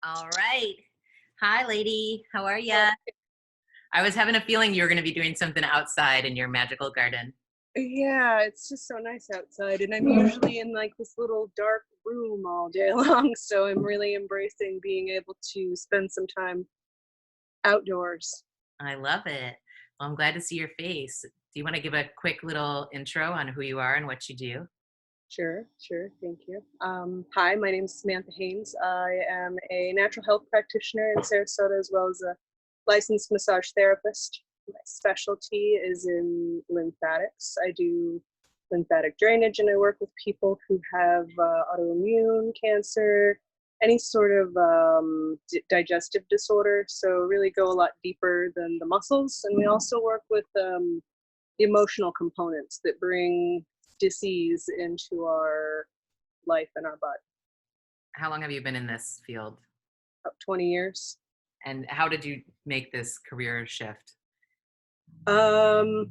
All right. Hi, lady. How are ya? I was having a feeling you were going to be doing something outside in your magical garden. Yeah, it's just so nice outside, and I'm usually in like this little dark room all day long, so I'm really embracing being able to spend some time outdoors. I love it. Well, I'm glad to see your face. Do you want to give a quick little intro on who you are and what you do? Sure, sure, thank you. Hi, my name is Samantha Haynes. I am a natural health practitioner in Sarasota as well as a licensed massage therapist. My specialty is in lymphatics. I do lymphatic drainage and I work with people who have autoimmune cancer, any sort of digestive disorder. So, really go a lot deeper than the muscles. And we also work with the emotional components that bring disease into our life and our body. How long have you been in this field? About 20 years. And how did you make this career shift? Um,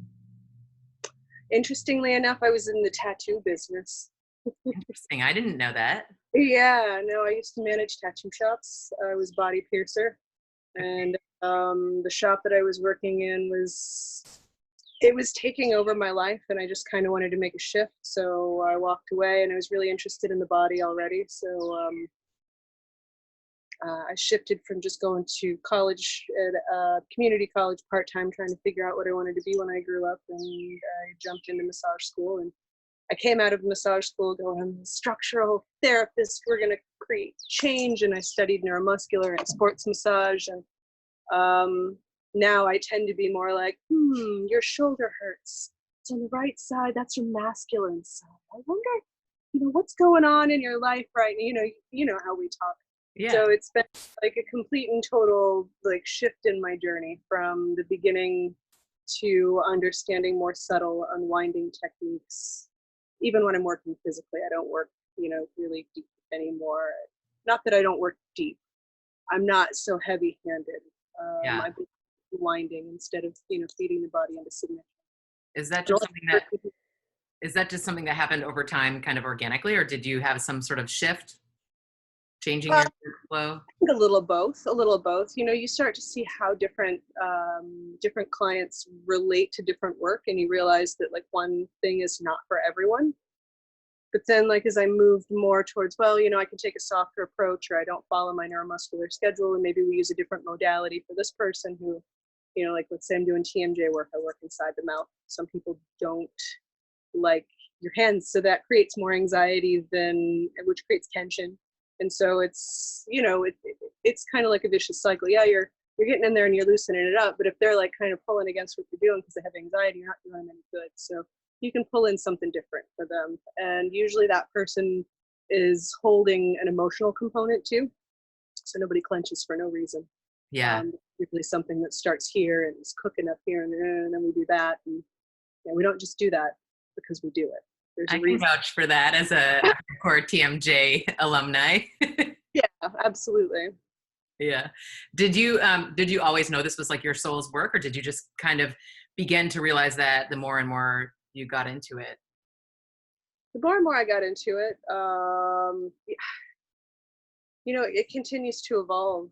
Interestingly enough, I was in the tattoo business. Interesting. I didn't know that. Yeah, no, I used to manage tattoo shops. I was body piercer, and the shop that I was working in was taking over my life, and I just kind of wanted to make a shift. So I walked away, and I was really interested in the body already. So I shifted from just going to college at community college part-time, trying to figure out what I wanted to be when I grew up, and I jumped into massage school. And I came out of massage school going, I'm a structural therapist, we're going to create change. And I studied neuromuscular and sports massage. And now I tend to be more like, your shoulder hurts. It's on the right side. That's your masculine side. I wonder, what's going on in your life right now? You know how we talk. Yeah. So it's been like a complete and total like shift in my journey from the beginning to understanding more subtle unwinding techniques. Even when I'm working physically, I don't work, really deep anymore. Not that I don't work deep. I'm not so heavy-handed. Yeah. I've been winding instead of, feeding the body into signature. Is that just something that is that just something that happened over time kind of organically, or did you have some sort of shift changing your workflow? A little of both, a little of both. You start to see how different clients relate to different work, and you realize that like one thing is not for everyone. But then like as I moved more towards, I can take a softer approach, or I don't follow my neuromuscular schedule, and maybe we use a different modality for this person who, like let's say I'm doing TMJ work, I work inside the mouth. Some people don't like your hands, so that creates more anxiety which creates tension. And so it's it's kind of like a vicious cycle. Yeah, you're getting in there and you're loosening it up, but if they're like kind of pulling against what you're doing because they have anxiety, you're not doing them any good. So you can pull in something different for them, and usually that person is holding an emotional component too, so nobody clenches for no reason. Yeah. Usually something that starts here and is cooking up here, and then we do that, and we don't just do that because we do it. There's I a can reason. vouch for that as a hardcore TMJ alumni. Yeah, absolutely. Yeah. Did you always know this was like your soul's work, or did you just kind of begin to realize that the more and more you got into it? The more and more I got into it, it continues to evolve.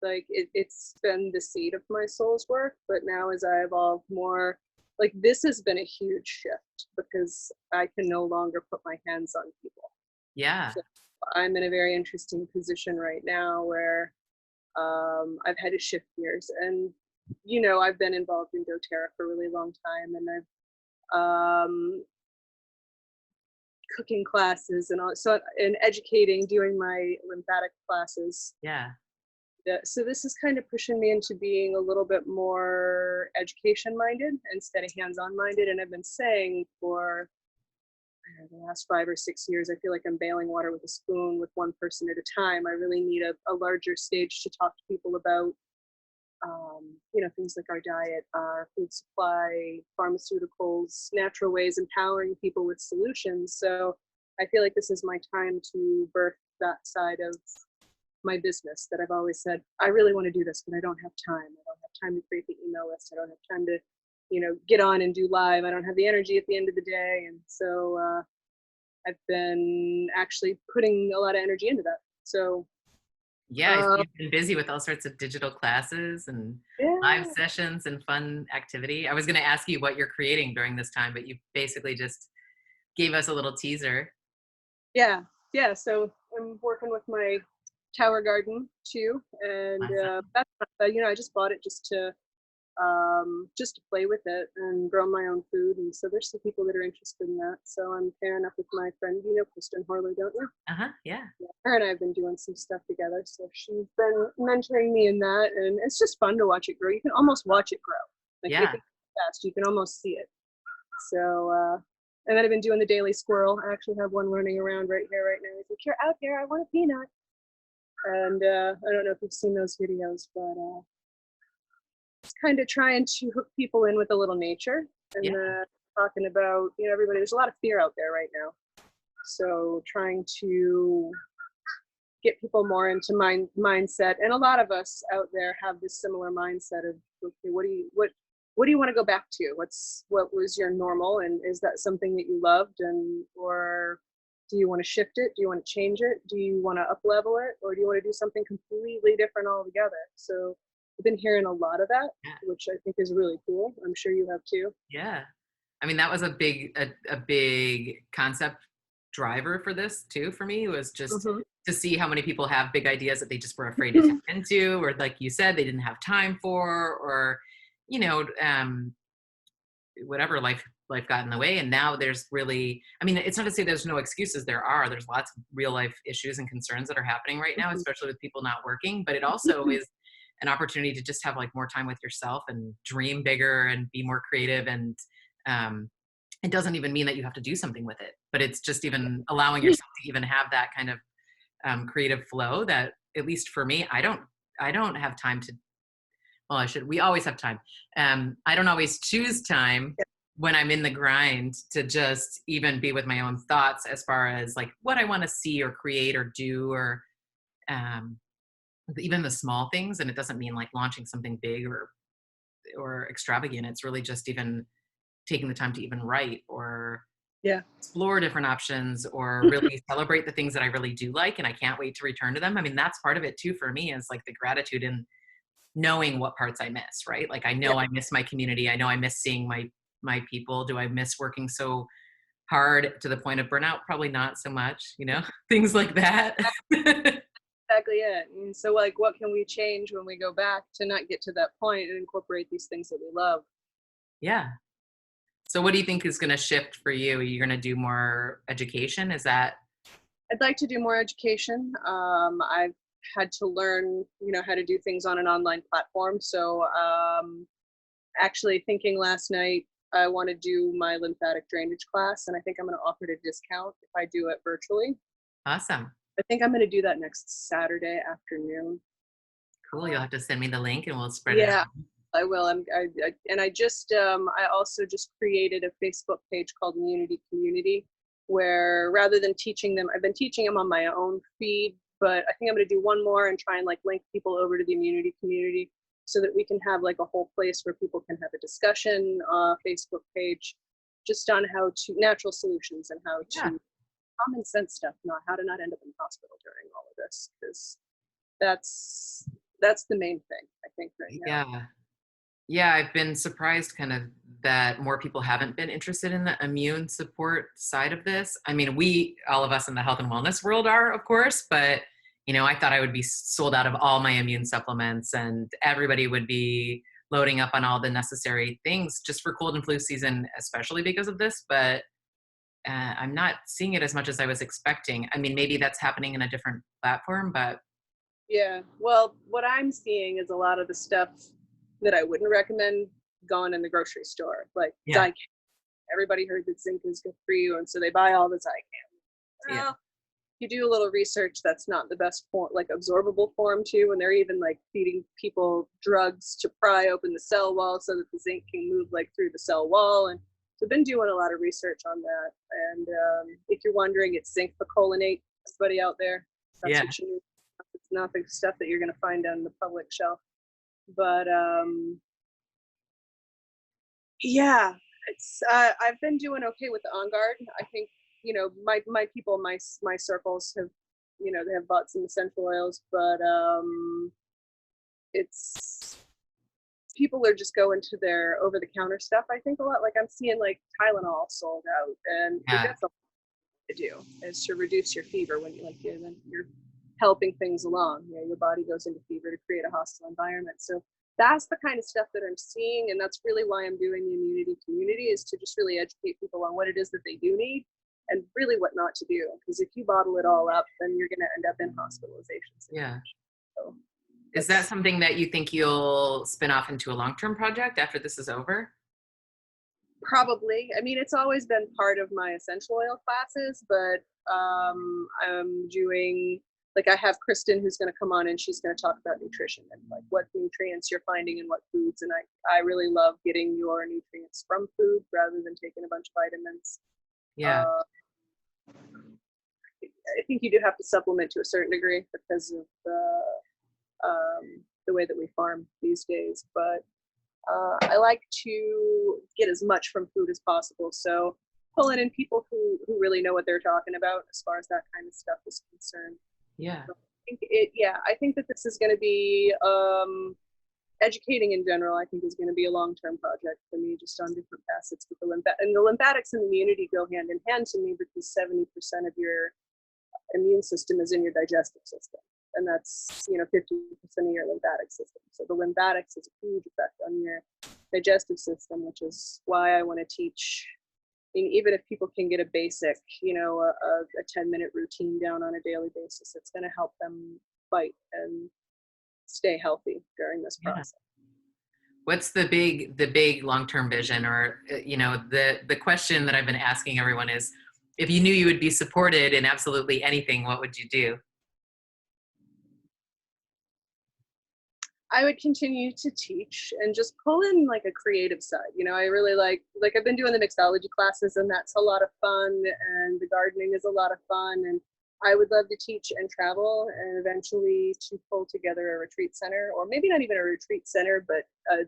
Like it's been the seed of my soul's work, but now as I evolve more, like this has been a huge shift because I can no longer put my hands on people. Yeah. So I'm in a very interesting position right now where I've had to shift gears, and I've been involved in doTERRA for a really long time, and I've cooking classes and all, so and educating, doing my lymphatic classes. Yeah. So this is kind of pushing me into being a little bit more education minded instead of hands-on minded. And I've been saying for the last 5 or 6 years, I feel like I'm bailing water with a spoon with one person at a time. I really need a larger stage to talk to people about things like our diet, our food supply, pharmaceuticals, natural ways, empowering people with solutions. So I feel like this is my time to birth that side of my business that I've always said, I really want to do this, but I don't have time. I don't have time to create the email list. I don't have time to, get on and do live. I don't have the energy at the end of the day. And so I've been actually putting a lot of energy into that. So Yeah, I see Um, you've been busy with all sorts of digital classes and live yeah, sessions and fun activity. I was going to ask you what you're creating during this time, but you basically just gave us a little teaser. yeah, yeah. So I'm working with my tower garden too, and Awesome. that's I just bought it just to play with it and grow my own food. And so there's some people that are interested in that. So I'm pairing up with my friend, Kristen Horley, don't you? Uh-huh. Yeah. Yeah, her and I have been doing some stuff together. So she's been mentoring me in that, and it's just fun to watch it grow. You can almost watch it grow. Like if Yeah. it's fast, you can almost see it. So, and then I've been doing the daily squirrel. I actually have one running around right here, right now. He's like, "You're out here. I want a peanut." And I don't know if you've seen those videos, but it's kind of trying to hook people in with a little nature and Yeah. talking about, everybody. There's a lot of fear out there right now. So trying to get people more into mindset, and a lot of us out there have this similar mindset of, okay, what do you want to go back to? What was your normal, and is that something that you loved, and or do you want to shift it? Do you want to change it? Do you want to up level it, or do you want to do something completely different altogether? So I've been hearing a lot of that, Yeah. which I think is really cool. I'm sure you have too. Yeah. I mean, that was a big concept driver for this too, for me, was just Hmm. to see how many people have big ideas that they just were afraid to tap into, or like you said, they didn't have time for, or, you know, whatever life got in the way. And now there's really, I mean, it's not to say there's no excuses. There's lots of real life issues and concerns that are happening right now, especially with people not working, but it also is an opportunity to just have like more time with yourself and dream bigger and be more creative. And um, it doesn't even mean that you have to do something with it, but it's just even allowing yourself to even have that kind of creative flow that, at least for me, I don't have time to, well, we always have time. I don't always choose time when I'm in the grind to just even be with my own thoughts as far as like what I want to see or create or do, or um, even the small things. And it doesn't mean like launching something big or extravagant. It's really just even taking the time to even write or Yeah. explore different options or really celebrate the things that I really do like. And I can't wait to return to them. I mean, that's part of it too for me, is like the gratitude and knowing what parts I miss, right? Like I Yeah. know I miss my community. I know I miss seeing my people. Do I miss working so hard to the point of burnout? Probably not so much, things like that. Exactly it. And so, like, what can we change when we go back to not get to that point and incorporate these things that we love? Yeah. So what do you think is going to shift for you? Are you going to do more education? Is that? I'd like to do more education. I've had to learn, how to do things on an online platform. So, actually thinking last night, I want to do my lymphatic drainage class, and I think I'm going to offer it a discount if I do it virtually. Awesome. I think I'm going to do that next Saturday afternoon. Cool. You'll have to send me the link and we'll spread it Yeah, out. I will. And I also just created a Facebook page called Immunity Community, where rather than teaching them, I've been teaching them on my own feed, but I think I'm going to do one more and try and like link people over to the Immunity Community so that we can have like a whole place where people can have a discussion, Facebook page, just on how to natural solutions and how Yeah. to common sense stuff, not how to not end up in hospital during all of this, because that's that's the main thing I think right now. Yeah. Yeah, I've been surprised kind of that more people haven't been interested in the immune support side of this. I mean, all of us in the health and wellness world are, of course, but I thought I would be sold out of all my immune supplements and everybody would be loading up on all the necessary things just for cold and flu season, especially because of this. But I'm not seeing it as much as I was expecting. I mean, maybe that's happening in a different platform, but Yeah. Well, what I'm seeing is a lot of the stuff that I wouldn't recommend gone in the grocery store, like yeah, Zycam. Everybody heard that zinc is good for you, and so they buy all the Zycam. yeah, Well, you do a little research, that's not the best form, like absorbable form too, and they're even like feeding people drugs to pry open the cell wall so that the zinc can move like through the cell wall. And so I've been doing a lot of research on that. And if you're wondering, it's zinc picolinate. Everybody out there, that's yeah, what you need. It's not the stuff that you're going to find on the public shelf. But yeah, it's I've been doing okay with the On Guard. I think my people, my circles have you know, they have bought some essential oils, but it's people are just going to their over-the-counter stuff. I think a lot. Like I'm seeing like Tylenol sold out, and like Yeah. that's a to do is to reduce your fever when you you're helping things along. You know, your body goes into fever to create a hostile environment. So that's the kind of stuff that I'm seeing, and that's really why I'm doing the immunity community, is to just really educate people on what it is that they do need and really what not to do. Because if you bottle it all up, then you're going to end up in hospitalizations. Yeah. So Is that something that you think you'll spin off into a long-term project after this is over? probably. I mean, it's always been part of my essential oil classes, but I'm doing like I have Kristen who's going to come on and she's going to talk about nutrition and like what nutrients you're finding in what foods. And I really love getting your nutrients from food rather than taking a bunch of vitamins. Yeah. Uh, I think you do have to supplement to a certain degree because of the way that we farm these days. But I like to get as much from food as possible. So pulling in people who really know what they're talking about as far as that kind of stuff is concerned. Yeah. So I think that this is going to be educating in general. I think is going to be a long-term project for me, just on different facets. But the lymphatics and immunity go hand in hand to me because 70% of your immune system is in your digestive system, and that's 50% of your lymphatic system. So the lymphatics is a huge effect on your digestive system, which is why I want to teach. I mean, even if people can get a basic, a 10-minute routine down on a daily basis, it's going to help them fight and stay healthy during this process. What's the big long-term vision, or the question that I've been asking everyone is, if you knew you would be supported in absolutely anything, what would you do? I would continue to teach and just pull in like a creative side. I really like I've been doing the mixology classes, and that's a lot of fun, and the gardening is a lot of fun, and I would love to teach and travel and eventually to pull together a retreat center, or maybe not even a retreat center, but a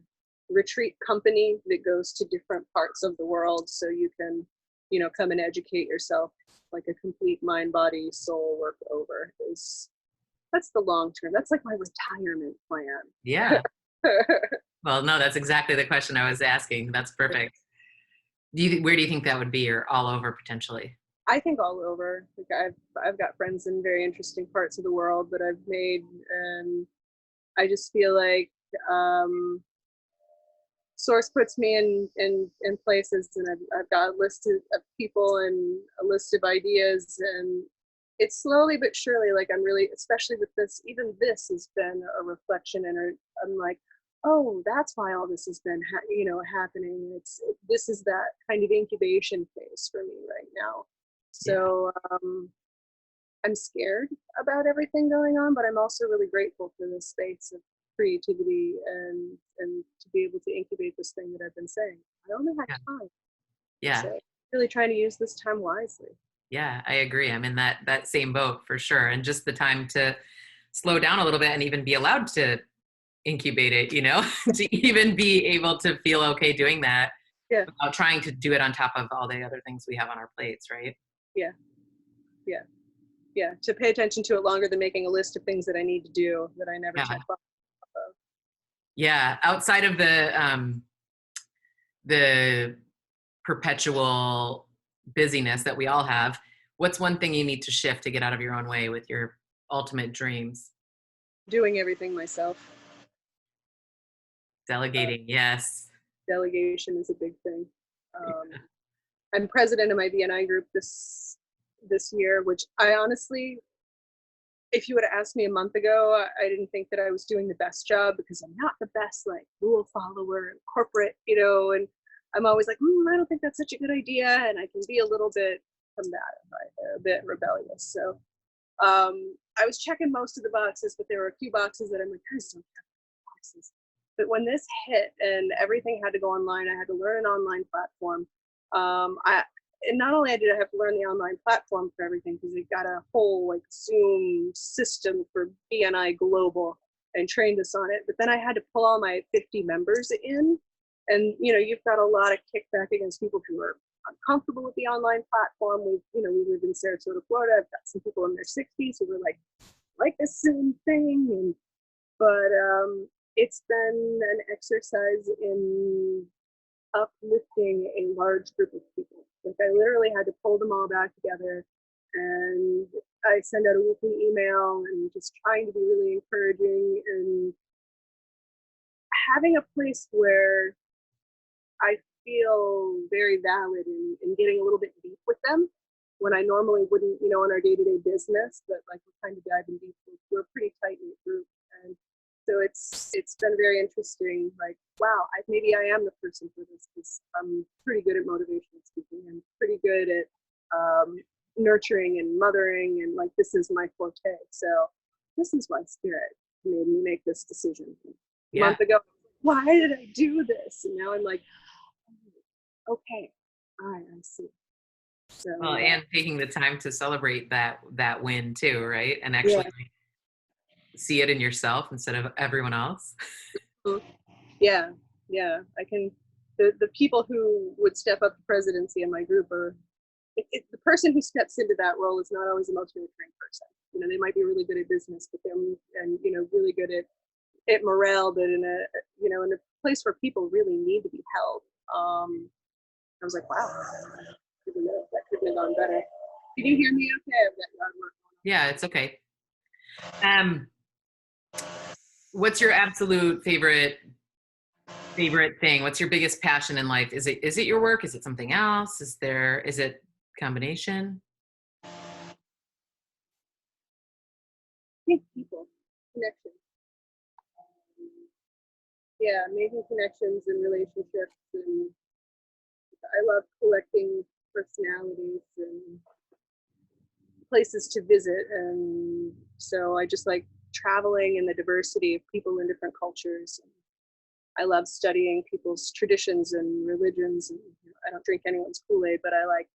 retreat company that goes to different parts of the world so you can, come and educate yourself, like a complete mind, body, soul work over. That's the long term. That's like my retirement plan. Yeah. Well, no, that's exactly the question I was asking. That's perfect. Where do you think that would be, or all over potentially? I think all over. Like I've got friends in very interesting parts of the world that I've made, and I just feel like Source puts me in places, and I've got a list of people and a list of ideas, and it's slowly but surely, like I'm really, especially with this, even this has been a reflection, and I'm like, oh, that's why all this has been happening. This is that kind of incubation phase for me right now. So I'm scared about everything going on, but I'm also really grateful for this space of creativity and to be able to incubate this thing that I've been saying. I only have time. Yeah. So really trying to use this time wisely. Yeah, I agree. I'm in that same boat for sure. And just the time to slow down a little bit and even be allowed to incubate it, to even be able to feel okay doing that without trying to do it on top of all the other things we have on our plates, right? Yeah. To pay attention to it longer than making a list of things that I need to do that I never check off of. Yeah, outside of the perpetual busyness that we all have, what's one thing you need to shift to get out of your own way with your ultimate dreams? Doing everything myself. Delegating, yes. Delegation is a big thing. I'm president of my BNI group this year, which I honestly, if you would have asked me a month ago, I didn't think that I was doing the best job, because I'm not the best like rule follower and corporate, and I'm always like, I don't think that's such a good idea, and I can be a little bit combative, a bit rebellious. So I was checking most of the boxes, but there were a few boxes that I'm like, I just don't have boxes. But when this hit and everything had to go online, I had to learn an online platform. And not only did I have to learn the online platform for everything, because they've got a whole like Zoom system for BNI Global and trained us on it, but then I had to pull all my 50 members in. And you've got a lot of kickback against people who are I'm comfortable with the online platform. We live in Sarasota, Florida. I've got some people in their 60s who were like the same thing. But it's been an exercise in uplifting a large group of people. Like I literally had to pull them all back together, and I send out a weekly email and just trying to be really encouraging and having a place where I feel very valid in getting a little bit deep with them when I normally wouldn't, in our day-to-day business, but like we're kind of diving deep. We're a pretty tight-knit group. And so it's been very interesting. Like, wow, maybe I am the person for this because I'm pretty good at motivational speaking and pretty good at nurturing and mothering, and like this is my forte. So this is why spirit made me make this decision a month ago. Why did I do this? And now I'm like, okay, all right, I see. So well, and taking the time to celebrate that win too, right? And actually see it in yourself instead of everyone else. Yeah. I can. The people who would step up to presidency in my group are the person who steps into that role is not always the most nurturing person. They might be really good at business, but they're really good at morale, but in a place where people really need to be held. I was like, wow, that could have gone better. Can you hear me okay? I've got yard work going on. Yeah, it's okay. What's your absolute favorite thing? What's your biggest passion in life? Is it your work? Is it something else? Is it combination? I think people, connection. Making connections and relationships, and I love collecting personalities and places to visit, and so I just like traveling and the diversity of people in different cultures. I love studying people's traditions and religions, and I don't drink anyone's Kool-Aid, but I like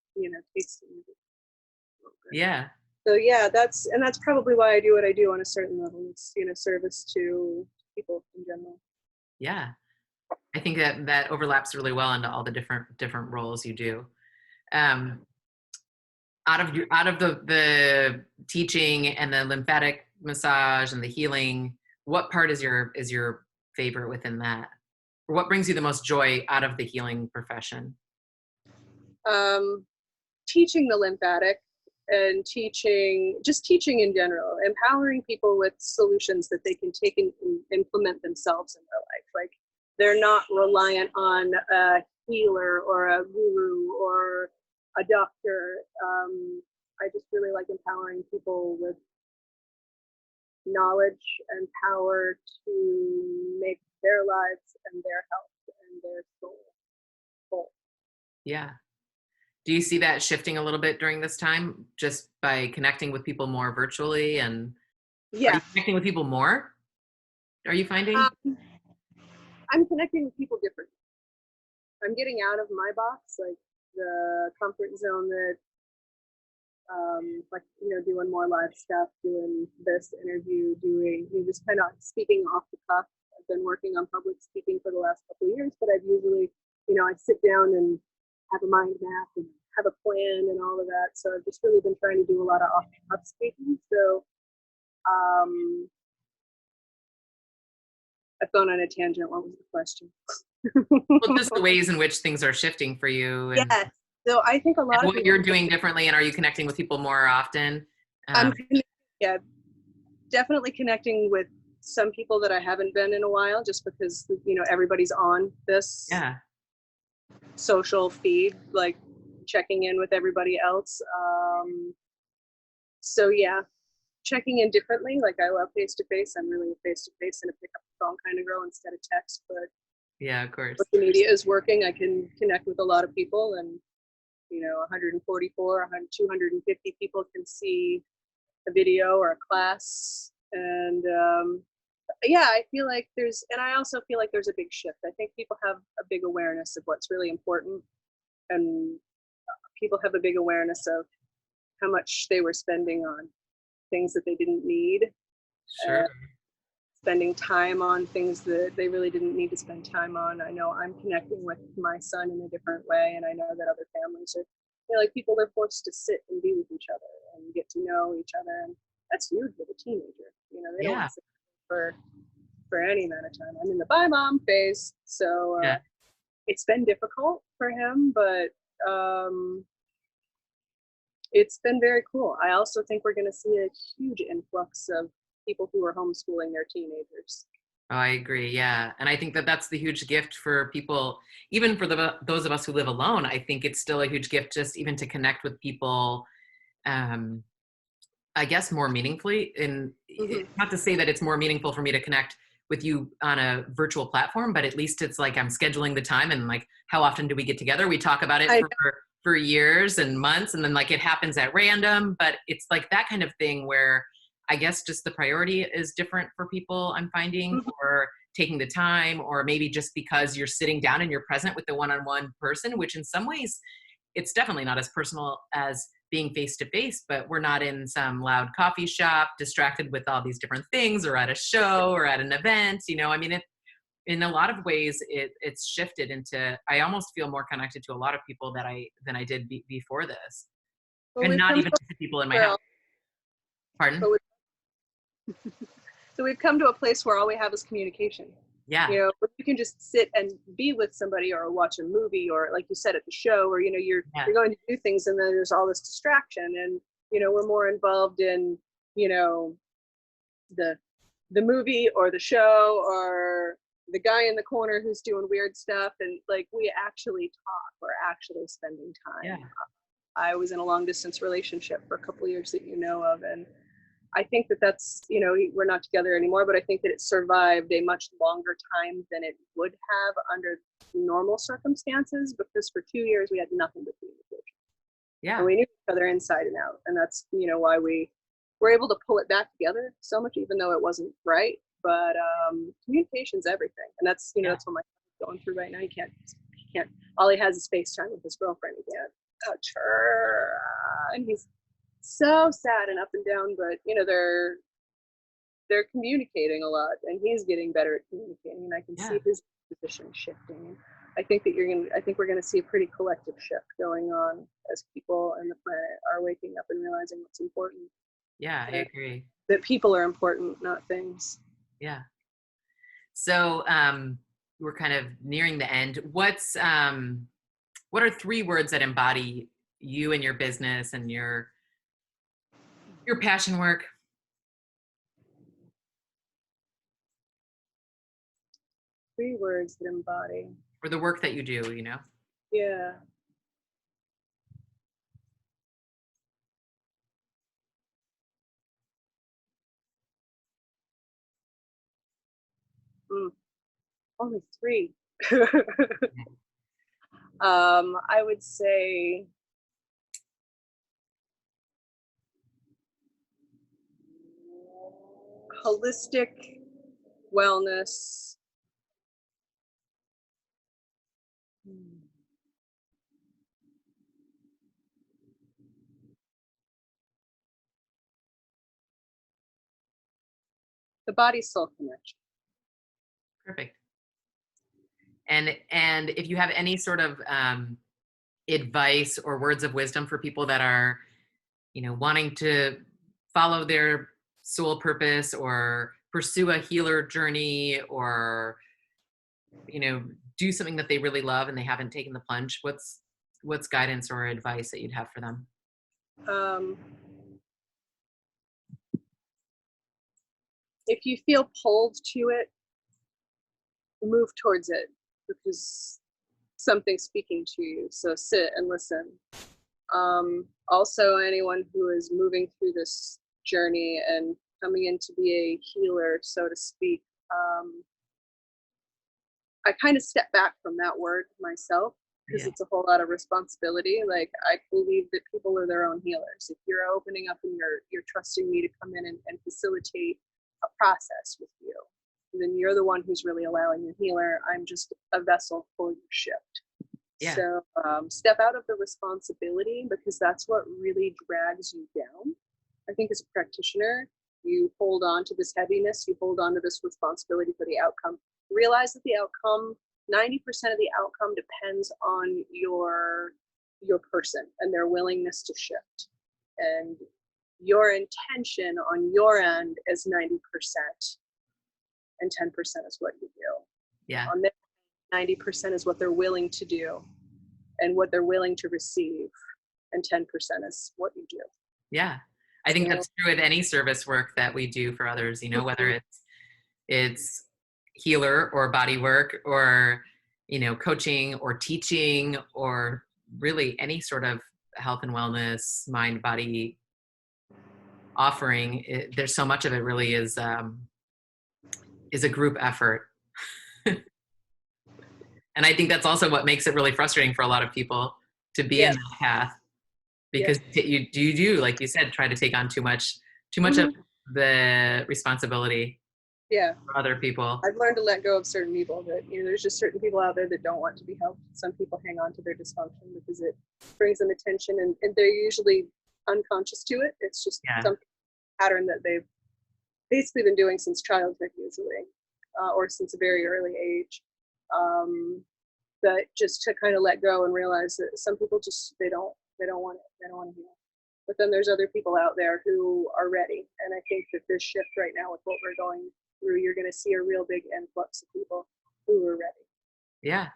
tasting it. Yeah. So that's probably why I do what I do on a certain level. It's service to people in general. Yeah, I think that overlaps really well into all the different roles you do. Out of the teaching and the lymphatic massage and the healing, what part is your favorite within that? Or what brings you the most joy out of the healing profession? Teaching the lymphatic and teaching in general, empowering people with solutions that they can take and implement themselves in their life. Like they're not reliant on a healer or a guru or a doctor. I just really like empowering people with knowledge and power to make their lives and their health and their soul whole. Yeah. Do you see that shifting a little bit during this time, just by connecting with people more virtually? And are you connecting with people more? Are you finding? I'm connecting with people differently. I'm getting out of my box, like the comfort zone that, doing more live stuff, doing this interview, doing just kind of speaking off the cuff. I've been working on public speaking for the last couple of years, but I've usually, I sit down and have a mind map and have a plan and all of that. So I've just really been trying to do a lot of off the cuff speaking. So I've gone on a tangent. What was the question? Well, just the ways in which things are shifting for you. And, so I think a lot of what you're doing differently, and are you connecting with people more often? Definitely connecting with some people that I haven't been in a while, just because everybody's on this social feed, like checking in with everybody else. Checking in differently. Like I love face to face. I'm really a face to face and a pick up the phone kind of girl instead of text. But yeah, of course, the media is working. I can connect with a lot of people, and 144, 250 people can see a video or a class. And I feel like I also feel like there's a big shift. I think people have a big awareness of what's really important, and people have a big awareness of how much they were spending on things that they didn't need. Sure. spending time on things that they really didn't need to spend time on. I know I'm connecting with my son in a different way, and I know that other families are, like people are forced to sit and be with each other and get to know each other, and that's huge with a teenager. They don't want Yeah. to sit for any amount of time. I'm in the bye mom phase, so Yeah. it's been difficult for him, but it's been very cool. I also think we're going to see a huge influx of people who are homeschooling their teenagers. Oh, I agree. Yeah. And I think that that's the huge gift for people, even for those of us who live alone. I think it's still a huge gift just even to connect with people, um, I guess more meaningfully. And Mm-hmm. not to say that it's more meaningful for me to connect with you on a virtual platform, but at least it's like I'm scheduling the time and like, how often do we get together? We talk about it for years and months, and then like it happens at random, but it's like that kind of thing where I guess just the priority is different for people, I'm finding, Mm-hmm. or taking the time, or maybe just because you're sitting down and you're present with the one-on-one person, which in some ways it's definitely not as personal as being face to face, but we're not in some loud coffee shop distracted with all these different things, or at a show or at an event. I mean, in a lot of ways it's shifted into, I almost feel more connected to a lot of people than I did before this, Well, and we've not come even to just the people in my where house. Pardon? but so we've come to a place where all we have is communication. Yeah. Where you can just sit and be with somebody or watch a movie, or like you said, at the show, or you're Yeah. going to do things, and then there's all this distraction, and we're more involved in the the movie or the show or the guy in the corner who's doing weird stuff, and like we actually talk, we're actually spending Yeah. time. I was in a long distance relationship for a couple of years that you know of, and I think that that's, we're not together anymore, but I think that it survived a much longer time than it would have under normal circumstances, because for 2 years we had nothing but communication. And Yeah. we knew each other inside and out. And that's, why we were able to pull it back together so much, even though it wasn't right. But communication's everything. And that's, Yeah. that's what my son's going through right now. He can't, all he has is FaceTime with his girlfriend. He can't touch her. And he's so sad and up and down, but they're communicating a lot, and he's getting better at communicating, and I can Yeah. see his position shifting. I think we're gonna see a pretty collective shift going on as people and the planet are waking up and realizing what's important. Yeah, I agree. That people are important, not things. Yeah. So we're kind of nearing the end. What are 3 words that embody you and your business and your passion work? 3 words that embody. Or the work that you do? Yeah. Mm, only 3. I would say holistic wellness. The body soul connection. Perfect. And if you have any sort of advice or words of wisdom for people that are, wanting to follow their soul purpose or pursue a healer journey, or, do something that they really love and they haven't taken the plunge, what's guidance or advice that you'd have for them? Um, if you feel pulled to it, move towards it, because something's speaking to you. So sit and listen. Also, anyone who is moving through this journey and coming in to be a healer, so to speak, I kind of step back from that word myself, because Yeah. it's a whole lot of responsibility. Like, I believe that people are their own healers. If you're opening up and you're trusting me to come in and facilitate a process with you, then you're the one who's really allowing the healer. I'm just a vessel for your shift. Yeah. So step out of the responsibility, because that's what really drags you down. I think as a practitioner, You hold on to this heaviness, you hold on to this responsibility for the outcome. Realize that the outcome, 90% of the outcome depends on your person and their willingness to shift. And your intention on your end is 90%, and 10% is what you do. Yeah. On their 90% is what they're willing to do and what they're willing to receive, and 10% is what you do. Yeah. I think that's true with any service work that we do for others, you know, whether it's healer or body work or, you know, coaching or teaching or really any sort of health and wellness, mind, body offering. There's so much of it really is a group effort. And I think that's also what makes it really frustrating for a lot of people to be in that path, because you do, like you said, try to take on too much of the responsibility for other people. I've learned to let go of certain people. That, you know, there's just certain people out there that don't want to be helped. Some people hang on to their dysfunction because it brings them attention, and they're usually unconscious to it. It's just some pattern that they've basically been doing since childhood, usually, or since a very early age. That just to kind of let go and realize that some people just they don't want it. They don't want to heal. But then there's other people out there who are ready. And I think that this shift right now with what we're going through, you're going to see a real big influx of people who are ready. Yeah.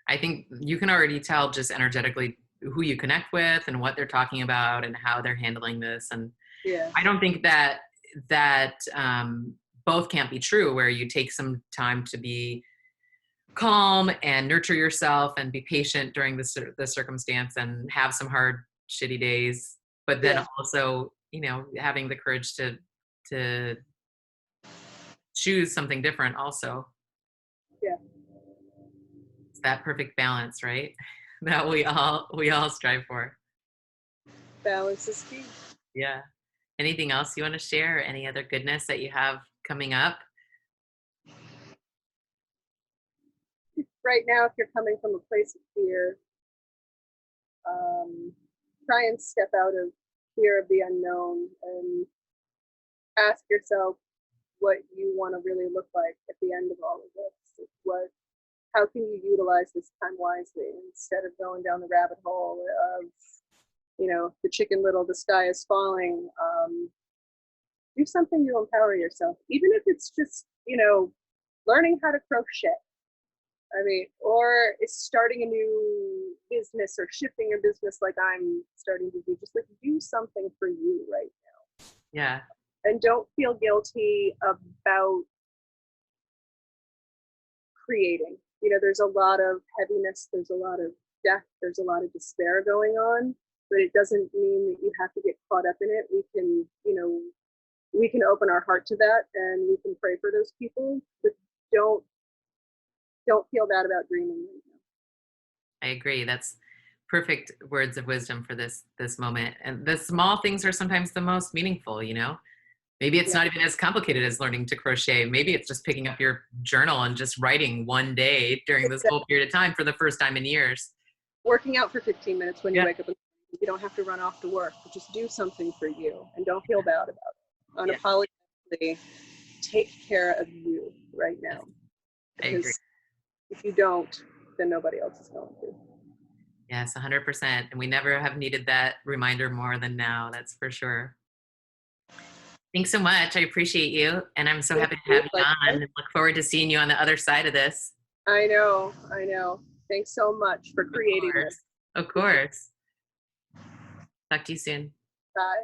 I think you can already tell just energetically who you connect with and what they're talking about and how they're handling this. And I don't think that both can't be true, where you take some time to be calm and nurture yourself and be patient during the circumstance and have some hard, shitty days, but then also, you know, having the courage to choose something different also. Yeah. It's that perfect balance, right? That we all strive for. Balance is key. Yeah. Anything else you want to share? Any other goodness that you have coming up? Right now, if you're coming from a place of fear, try and step out of fear of the unknown and ask yourself what you want to really look like at the end of all of this. How can you utilize this time wisely instead of going down the rabbit hole of, you know, the Chicken Little, the sky is falling. Do something to empower yourself, even if it's just, you know, learning how to crochet. I mean, or it's starting a new business or shifting your business like I'm starting to do. Just like do something for you right now. Yeah. And don't feel guilty about creating. You know, there's a lot of heaviness, there's a lot of death, there's a lot of despair going on, but it doesn't mean that you have to get caught up in it. We can, you know, we can open our heart to that and we can pray for those people, but don't feel bad about dreaming right now. I agree. That's perfect words of wisdom for this moment. And the small things are sometimes the most meaningful, you know? Maybe it's not even as complicated as learning to crochet. Maybe it's just picking up your journal and just writing one day during this whole period of time for the first time in years. Working out for 15 minutes when you wake up. You don't have to run off to work, but just do something for you and don't feel bad about it. Unapologetically take care of you right now. I agree. If you don't, then nobody else is going to. Yes, 100%. And we never have needed that reminder more than now. That's for sure. Thanks so much. I appreciate you. And I'm so happy to have you on and look forward to seeing you on the other side of this. I know. Thanks so much for creating this. Of course. Talk to you soon. Bye.